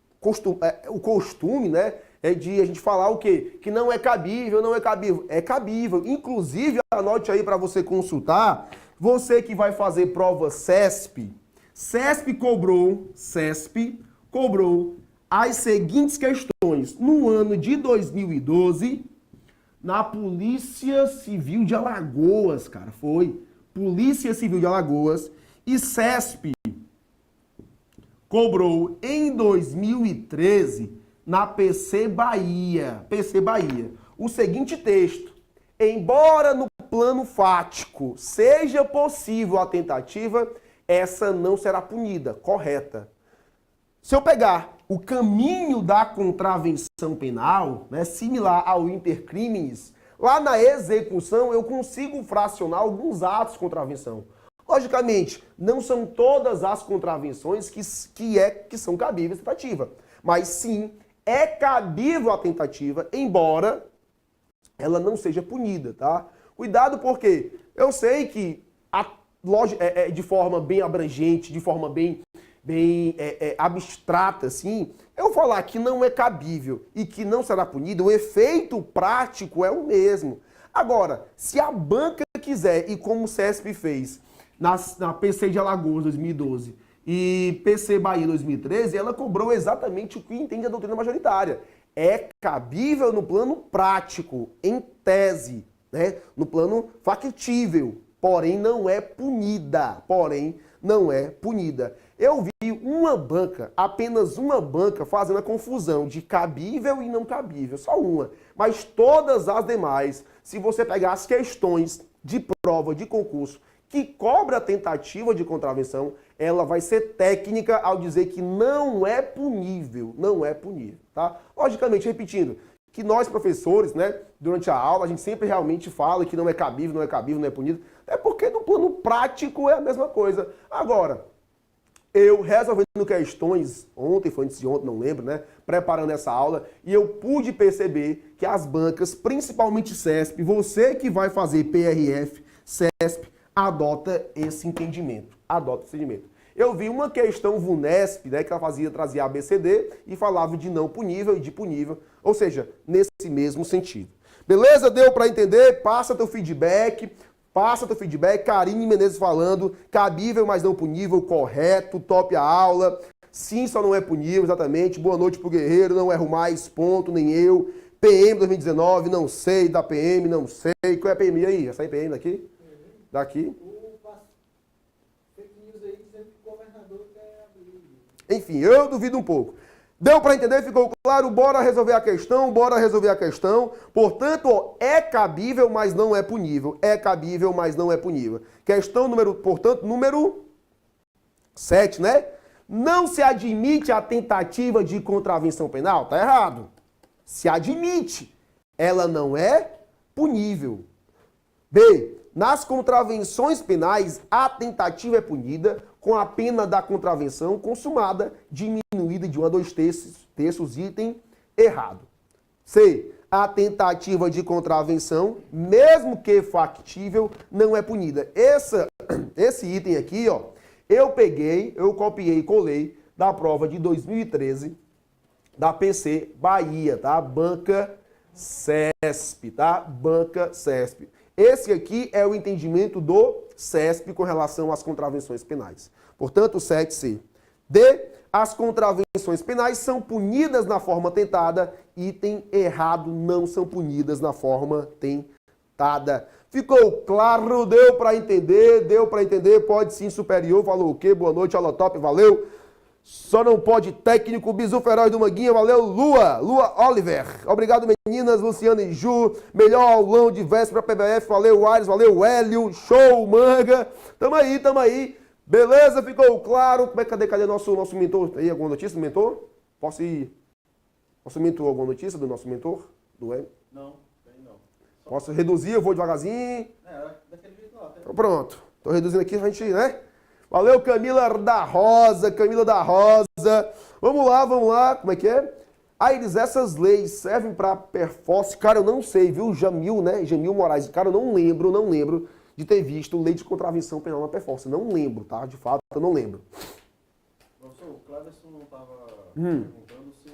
o costume, né, é de a gente falar o quê? Que não é cabível, não é cabível. É cabível. Inclusive, anote aí para você consultar, você que vai fazer prova CESP. CESP cobrou as seguintes questões. No ano de 2012, na Polícia Civil de Alagoas, cara, foi. Polícia Civil de Alagoas e CESP cobrou em 2013 na PC Bahia. O seguinte texto: embora no plano fático seja possível a tentativa, essa não será punida. Correta. Se eu pegar o caminho da contravenção penal, né, similar ao intercrimes, lá na execução eu consigo fracionar alguns atos de contravenção. Logicamente, não são todas as contravenções que são cabíveis à tentativa. Mas sim, é cabível a tentativa, embora ela não seja punida, tá? Cuidado porque eu sei que de forma bem abrangente, de forma bem abstrata, assim, eu falar que não é cabível e que não será punido, o efeito prático é o mesmo. Agora, se a banca quiser, e como o CESP fez na PC de Alagoas 2012 e PC Bahia 2013, ela cobrou exatamente o que entende a doutrina majoritária. É cabível no plano prático, em tese, né? No plano factível, porém não é punida. Eu vi uma banca, apenas uma banca, fazendo a confusão de cabível e não cabível, só uma. Mas todas as demais, se você pegar as questões de prova, de concurso, que cobra a tentativa de contravenção, ela vai ser técnica ao dizer que não é punível, tá? Logicamente, repetindo, que nós professores, né, durante a aula, a gente sempre realmente fala que não é cabível, não é punido, é porque no plano prático é a mesma coisa. Agora, eu resolvendo questões, ontem, foi antes de ontem, não lembro, né, preparando essa aula, e eu pude perceber que as bancas, principalmente CESP, você que vai fazer PRF, CESP, adota esse entendimento. Eu vi uma questão VUNESP, né, que ela trazia ABCD e falava de não punível e de punível, ou seja, nesse mesmo sentido. Beleza? Deu para entender? Passa teu feedback. Karine Menezes falando, cabível, mas não punível, correto, top a aula. Sim, só não é punível, exatamente. Boa noite pro Guerreiro, não erro mais, ponto, nem eu. PM 2019, não sei, da PM, não sei. Qual é a PM aí? Essa aí PM daqui? Daqui. Enfim, eu duvido um pouco. Deu para entender? Ficou claro? Bora resolver a questão. Portanto, ó, é cabível, mas não é punível. Questão número 7, né? Não se admite a tentativa de contravenção penal? Tá errado. Se admite. Ela não é punível. B. Nas contravenções penais, a tentativa é punida com a pena da contravenção consumada, diminuída de 1 a 2 terços, item errado. C. A tentativa de contravenção, mesmo que factível, não é punida. Esse item aqui, ó, eu copiei e colei da prova de 2013 da PC Bahia, tá? Banca CESP, tá? Banca CESP. Esse aqui é o entendimento do CESP com relação às contravenções penais. Portanto, 7C. D. As contravenções penais são punidas na forma tentada. Item errado, não são punidas na forma tentada. Ficou claro? Deu para entender? Pode sim, superior. Falou o quê? Boa noite, aula top, valeu. Só não pode técnico, Bizu Feroz do Manguinha, valeu, Lua Oliver. Obrigado, meninas, Luciana e Ju. Melhor aulão de véspera PBF, valeu, Aires, valeu, Hélio, show, Manga. Tamo aí. Beleza, ficou claro? Cadê nosso mentor? Aí, alguma notícia do mentor? Posso ir? Nosso mentor, alguma notícia do nosso mentor? Do Hélio? Não, tem não. Posso reduzir, eu vou devagarzinho? Daquele jeito lá. Então, pronto. Tô reduzindo aqui, a gente, né? Valeu, Camila da Rosa. Vamos lá. Como é que é? Aires, essas leis servem para perforce? Cara, eu não sei, viu? Jamil, né? Jamil Moraes. Cara, eu não lembro de ter visto lei de contravenção penal na perforce. Não lembro, tá? De fato, eu não lembro. Professor, o Cleverson não estava perguntando se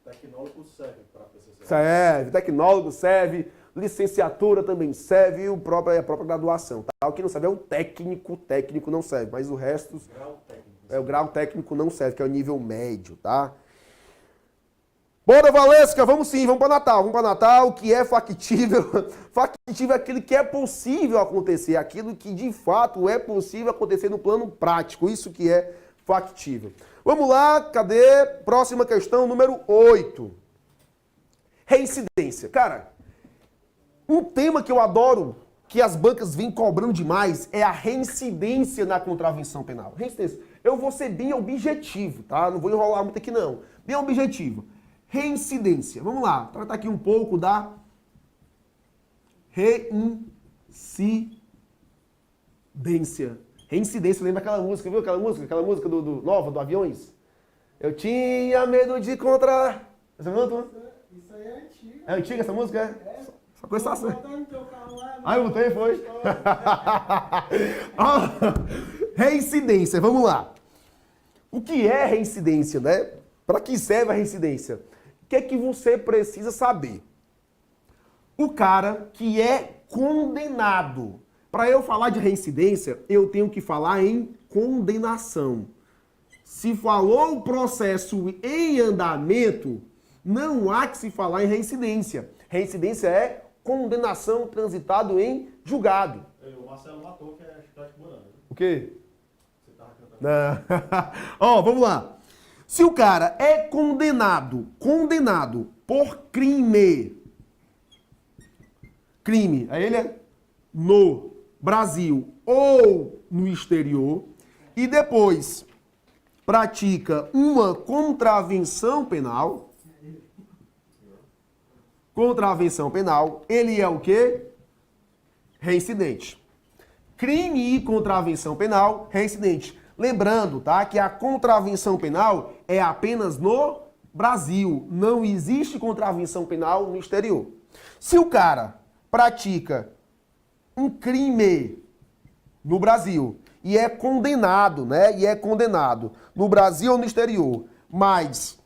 tecnólogo serve para PCC. Serve, tecnólogo serve. Licenciatura também serve, a própria graduação. Tá? O que não serve é o técnico não serve, mas o resto... O grau técnico não serve, que é o nível médio, tá? Bora, Valesca, vamos para Natal. O que é factível? Factível é aquilo que é possível acontecer, aquilo que de fato é possível acontecer no plano prático, isso que é factível. Vamos lá, cadê? Próxima questão, número 8. Reincidência. Cara... Um tema que eu adoro, que as bancas vêm cobrando demais, é a reincidência na contravenção penal. Reincidência. Eu vou ser bem objetivo, tá? Não vou enrolar muito aqui, não. Bem objetivo. Reincidência. Vamos lá. Tratar aqui um pouco da reincidência. Reincidência, lembra aquela música, viu? Aquela música nova, do Aviões? Eu tinha medo de contra... Isso aí é antigo. É antiga essa música? É. Coisa assim. Ah, eu botei, foi? Reincidência, vamos lá. O que é reincidência, né? Para que serve a reincidência? O que é que você precisa saber? O cara que é condenado. Para eu falar de reincidência, eu tenho que falar em condenação. Se falou o processo em andamento, não há que se falar em reincidência. Reincidência é condenação transitado em julgado. O Marcelo matou, que é chiclete morando. O quê? Você tava cantando. Ó, vamos lá. Se o cara é condenado por crime, aí ele é no Brasil ou no exterior, e depois pratica uma contravenção penal, ele é o quê? Reincidente. Crime e contravenção penal, reincidente. Lembrando, tá, que a contravenção penal é apenas no Brasil. Não existe contravenção penal no exterior. Se o cara pratica um crime no Brasil e é condenado, né? E é condenado no Brasil ou no exterior, mas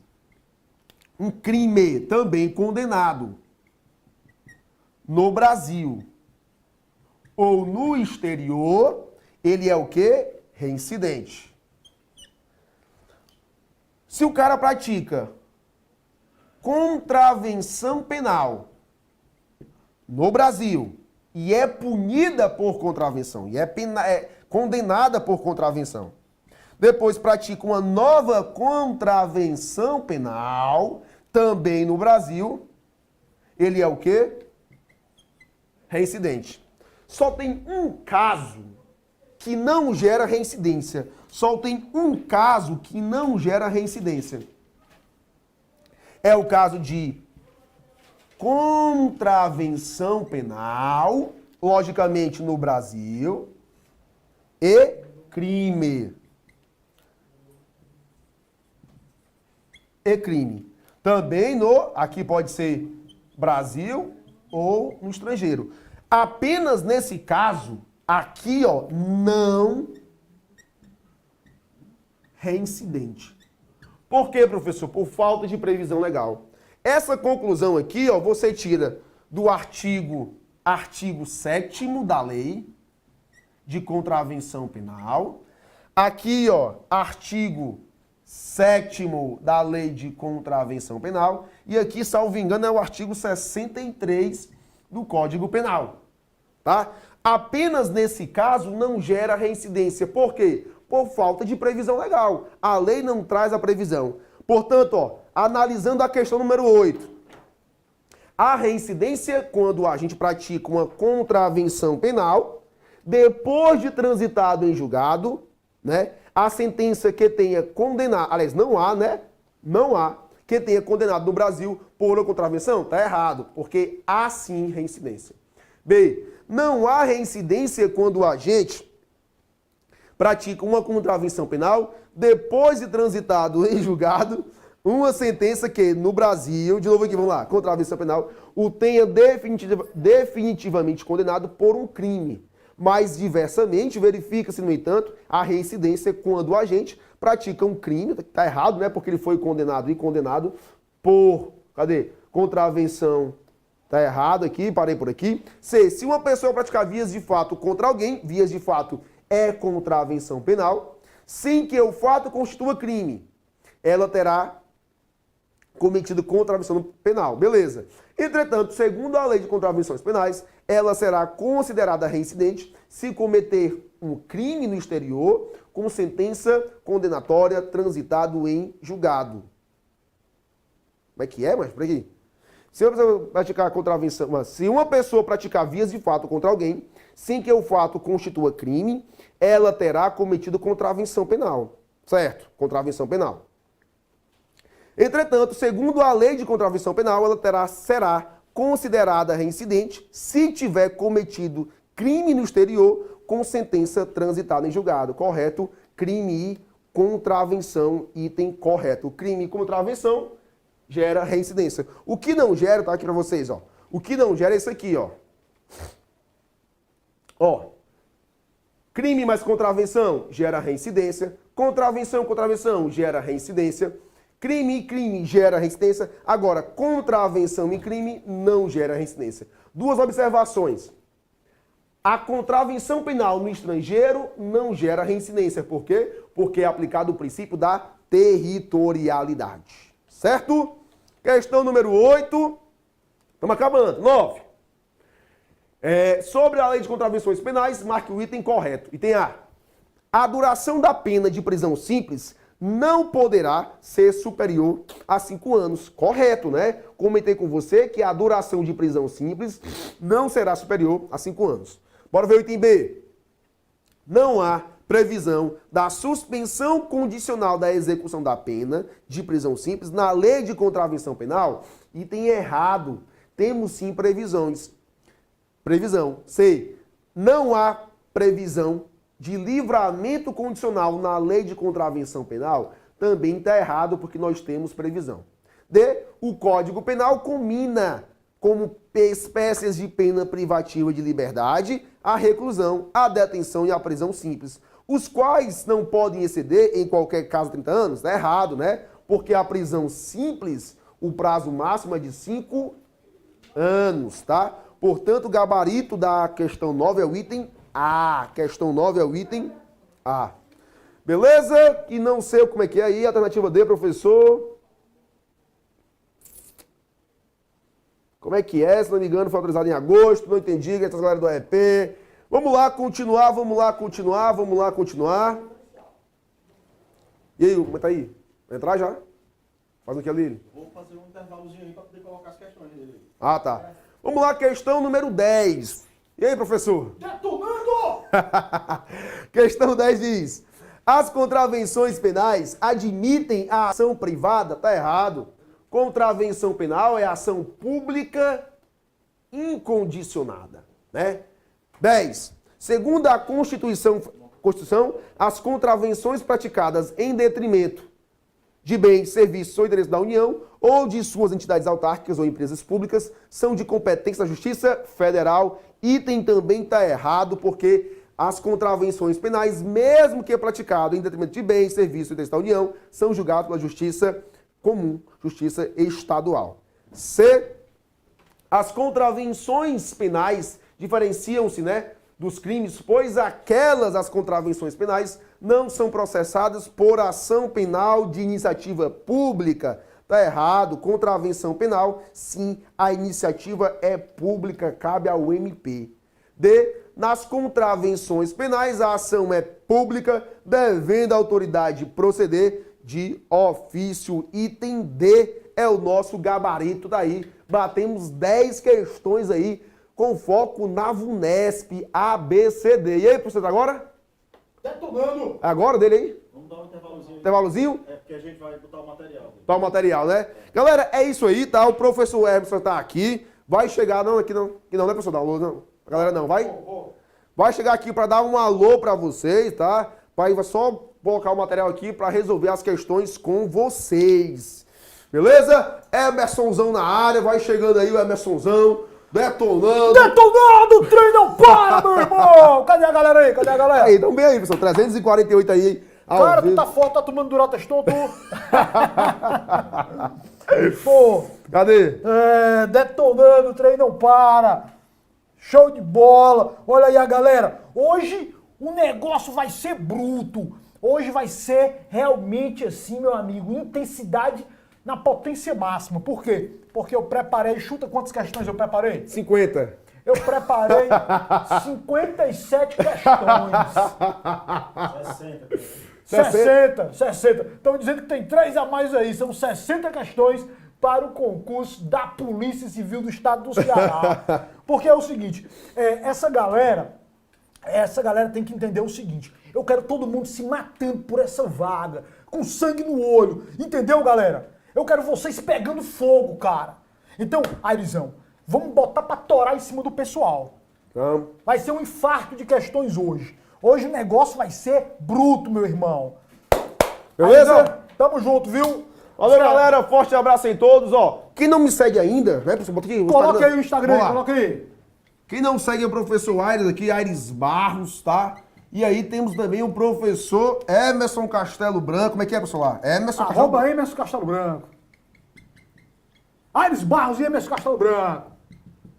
um crime também condenado no Brasil ou no exterior, ele é o quê? Reincidente. Se o cara pratica contravenção penal no Brasil e é punida por contravenção, e é condenada por contravenção, depois pratica uma nova contravenção penal, também no Brasil, ele é o quê? Reincidente. Só tem um caso que não gera reincidência. Só tem um caso que não gera reincidência. É o caso de contravenção penal, logicamente no Brasil, e crime. Também aqui pode ser Brasil ou no estrangeiro. Apenas nesse caso, aqui, ó, não reincidente. Por quê, professor? Por falta de previsão legal. Essa conclusão aqui, ó, você tira do artigo 7º da lei de contravenção penal. Aqui, ó, artigo 7º da lei de contravenção penal. E aqui, salvo engano, é o artigo 63 do Código Penal. Tá? Apenas nesse caso não gera reincidência. Por quê? Por falta de previsão legal. A lei não traz a previsão. Portanto, ó, analisando a questão número 8. A reincidência quando a gente pratica uma contravenção penal, depois de transitado em julgado, né? A sentença que tenha condenado, aliás, não há, né? Não há que tenha condenado no Brasil por uma contravenção? Tá errado, porque há sim reincidência. B, não há reincidência quando a gente pratica uma contravenção penal depois de transitado em julgado uma sentença que no Brasil, de novo aqui, vamos lá, contravenção penal, o tenha definitivamente condenado por um crime. Mas, diversamente, verifica-se, no entanto, a reincidência quando o agente pratica um crime, tá errado, né? Porque ele foi condenado por, contravenção, tá errado aqui, parei por aqui. C, se uma pessoa praticar vias de fato contra alguém, vias de fato é contravenção penal, sem que o fato constitua crime, ela terá cometido contravenção penal, beleza. Entretanto, segundo a lei de contravenções penais, ela será considerada reincidente se cometer um crime no exterior com sentença condenatória transitado em julgado. Como é que é, mas por aqui? Se uma pessoa praticar contravenção, se uma pessoa praticar vias de fato contra alguém, sem que o fato constitua crime, ela terá cometido contravenção penal, certo? Contravenção penal. Entretanto, segundo a lei de contravenção penal, ela será considerada reincidente se tiver cometido crime no exterior com sentença transitada em julgado. Correto? Crime e contravenção, item correto. Crime e contravenção gera reincidência. O que não gera, tá aqui para vocês, ó. O que não gera é isso aqui, ó. Ó. Crime mais contravenção gera reincidência. Contravenção, contravenção gera reincidência. Crime, crime gera reincidência. Agora, contravenção e crime não gera reincidência. Duas observações. A contravenção penal no estrangeiro não gera reincidência. Por quê? Porque é aplicado o princípio da territorialidade. Certo? Questão número 8. Estamos acabando. 9. Sobre a lei de contravenções penais, marque o item correto. Item A. A duração da pena de prisão simples não poderá ser superior a 5 anos. Correto, né? Comentei com você que a duração de prisão simples não será superior a 5 anos. Bora ver o item B. Não há previsão da suspensão condicional da execução da pena de prisão simples na lei de contravenção penal. Item errado. Temos sim previsões. Previsão. C. Não há previsão de livramento condicional na lei de contravenção penal. Também está errado porque nós temos previsão. D. O Código Penal combina como espécies de pena privativa de liberdade a reclusão, a detenção e a prisão simples, os quais não podem exceder, em qualquer caso, 30 anos. Está errado, né? Porque a prisão simples, o prazo máximo é de 5 anos, tá? Portanto, o gabarito da questão 9 é o item A. Questão 9 é o item A. Beleza? E não sei como é que é aí. Alternativa D, professor. Como é que é? Se não me engano, foi autorizado em agosto. Não entendi. Essas galera do EP. Vamos lá continuar, vamos lá continuar, vamos lá continuar. E aí, como é que tá aí? Vai entrar já? Faz o que ali? Vou fazer um intervalozinho aí para poder colocar as questões dele. Ah, tá. Vamos lá, questão número 10. E aí, professor? Detonando! Questão 10 diz: as contravenções penais admitem a ação privada? Tá errado. Contravenção penal é ação pública incondicionada, né? 10. Segundo a Constituição, as contravenções praticadas em detrimento de bens, serviços ou interesses da União ou de suas entidades autárquicas ou empresas públicas são de competência da Justiça Federal. Item também está errado, porque as contravenções penais, mesmo que praticado em detrimento de bens, serviços ou interesses da União, são julgados pela Justiça Comum, Justiça Estadual. C. As contravenções penais diferenciam-se, né, dos crimes, pois as contravenções penais, não são processadas por ação penal de iniciativa pública. Está errado. Contravenção penal, sim, a iniciativa é pública, cabe ao MP. D. Nas contravenções penais, a ação é pública, devendo a autoridade proceder de ofício. Item D é o nosso gabarito daí. Batemos 10 questões aí, com foco na VUNESP, A, B, C, D. E aí, professor, agora? Detonando! Agora dele aí? Vamos dar um intervalozinho. Intervalozinho? É porque a gente vai botar o material. Tá o material, né? Galera, é isso aí, tá? O professor Emerson tá aqui. Vai chegar, não, aqui não, né, professor? Dá um alô, não. A galera não, vai? Vai chegar aqui para dar um alô para vocês, tá? Vai só colocar o material aqui para resolver as questões com vocês. Beleza? Emersonzão na área, vai chegando aí o Emersonzão. Detonando! Detonando! O trem não para, meu irmão! Cadê a galera aí? Cadê a galera? Aí, então bem aí, pessoal. 348 aí. Cara, tu tá forte, tá tomando Durateston, tu? Pô, Cadê? detonando, o trem não para. Show de bola. Olha aí a galera. Hoje o negócio vai ser bruto. Hoje vai ser realmente assim, meu amigo, intensidade na potência máxima. Por quê? Porque eu preparei, chuta quantas questões eu preparei? 50. Eu preparei 57 questões. 60. Estão dizendo que tem 3 a mais aí. São 60 questões para o concurso da Polícia Civil do Estado do Ceará. Porque é o seguinte, essa galera tem que entender o seguinte. Eu quero todo mundo se matando por essa vaga, com sangue no olho. Entendeu, galera? Eu quero vocês pegando fogo, cara. Então, Airizão, vamos botar pra torar em cima do pessoal. Vamos. Vai ser um infarto de questões hoje. Hoje o negócio vai ser bruto, meu irmão. Beleza? Airizão, tamo junto, viu? Valeu, galera. Forte abraço em todos, ó. Quem não me segue ainda, né, professor? Bota aqui, Coloca aí o Instagram, Vamos lá. coloca aí. Quem não segue é o professor Aires aqui, Aires Barros, tá? E aí temos também o professor Emerson Castelo Branco. Como é que é, professor lá? Emerson Castelo Branco. Arroba Emerson Castelo Branco. Aires Barros e Emerson Castelo Branco.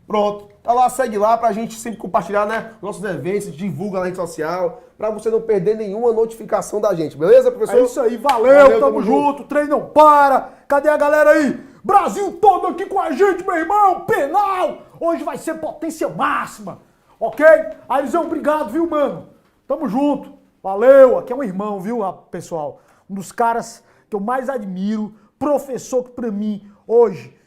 Pronto. Tá lá, segue lá pra gente sempre compartilhar, né? Nossos eventos, divulga na rede social, pra você não perder nenhuma notificação da gente, beleza, professor? É isso aí, valeu, tamo junto, treino não para. Cadê a galera aí? Brasil todo aqui com a gente, meu irmão, penal. Hoje vai ser potência máxima, ok? Airzão, obrigado, viu, mano? Tamo junto, valeu. Aqui é um irmão, viu, pessoal? Um dos caras que eu mais admiro, professor que pra mim, hoje,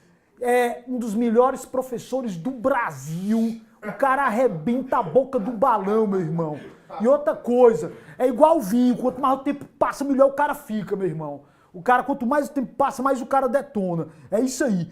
é um dos melhores professores do Brasil. O cara arrebenta a boca do balão, meu irmão. E outra coisa, é igual vinho, quanto mais o tempo passa, melhor o cara fica, meu irmão. O cara, quanto mais o tempo passa, mais o cara detona. É isso aí.